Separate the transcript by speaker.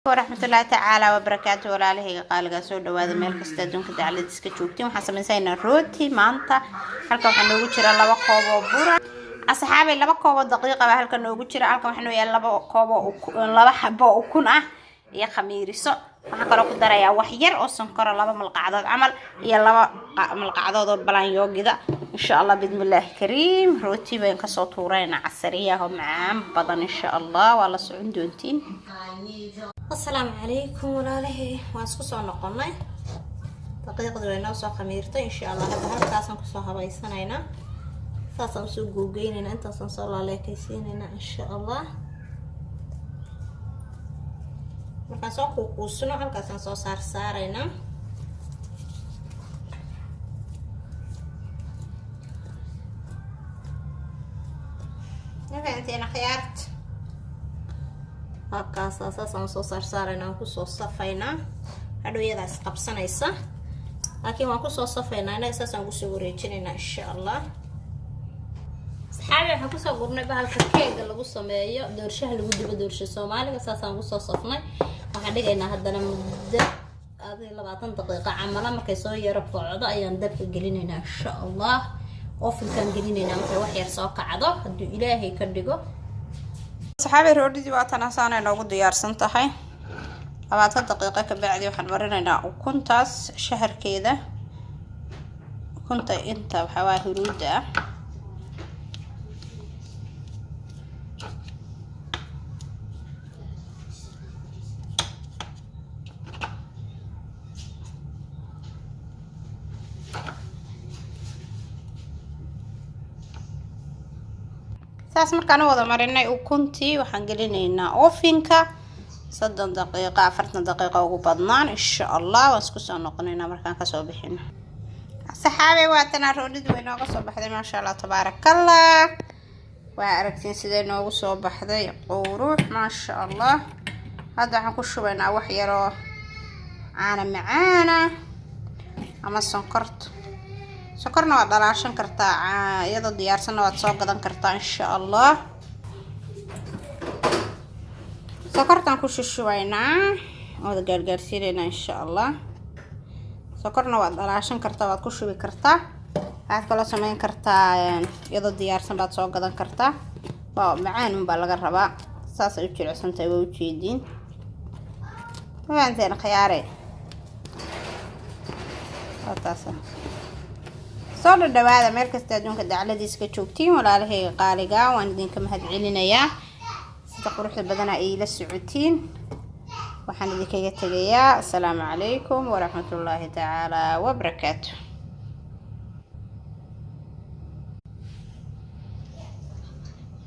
Speaker 1: ورحمة الله تعالى وبركاته ولا له قال قاسود وهذا ملك استدون كده على ديسك شوكتي وحسب إنسان روتي مانتا هلكم حنو جرى لبا كوبا برا أصحابي لبا كوبا دقيقة هلكم نو جرى هلكم حنو يا لبا كوبا لبا حبة وكون يا خميرسو waxaan ku darayaa wax yar oo sonkor laba malqacdood amal iyo laba malqacdood oo balan yoogida insha Allah bidmillaah kariim rooti baan ka soo tuurayna casriyaha macaan badan insha Allah wala socon doontiin assalaamu calaykum walaalahay waan isku soo noqonay daqiiqadu way noo soo khamiirtay insha Allah hadda halkaasaan ku soo habaysanayna saasaan soo googeynayna intaasaan soo laaleekaysiinayna insha Allah markaan soo kuusno halkaasaan soo saarayna inta khiyaart halkaas aasaan soo saarayna ku soo safayna hadhowiyadaas qabsanaysa laakiin waan ku soo safaynaa inaga saasaan ku soo wareejinayna insha Allah saxaabi waxa ku soo gurnay bahalka keega lagu sameeyo doorshaha lagu dibo doorsho Soomaaliga saasaan ku soo safnay waxaan dhigaynaa haddana muddo 20 daqiiqo camal markay soo yaro qocdo ayaan dabka gelinaynaa insha Allah oofilkan gelinaynaa markay wax yar soo kacdo hadii Ilaahay ka dhigo saxaabi roodidi waa tan asaana noogu diyaarsan tahay 20 daqiiqo ka bacdi waxaan marinaynaa ukuntaas shaharkeeda ukunta inta waxa waa huruuda saas markaan wada marinay ukuntii waxaan gelinaynaa oofinka 30 daqiiqo 40 daqiiqo ugu badnaan insha Allah waan isku soo noqonaynaa markaan ka soo bixino saxaabe waa tan roodid way nooga soo baxday ma sha Allah tabarakallah waa aragtiin sidee noogu soo baxday qurux ma sha Allah hadda waxaan ku shubaynaa wax yar oo caana macaana ama sonkorta sokorna waa dhalaashan kartaa iyadoo diyaarsan waad soo gadan kartaa insha Allah sokortan ku shushubeyna oo gaargaarsiinayna insha Allah sokorna waad dhalaashan kartaa waad ku shubi kartaa waxaad kala sameyn kartaa iyadoo diyaarsan baad soo gadan kartaa waa macaan baa laga rabaa saas ay u jilicsantahay waa u jeedin waanteen khiyaare taasa soo dhawaada meel kasta adduunka dacladiisa ka joogtiin walaalahay qaaliga waan idinka mahadcelinayaa sida quruxda badan ay la socotiin waxaan idinkaga tagayaa assalaamu calaykum waraxmatullaahi tacaala wabarakaatuh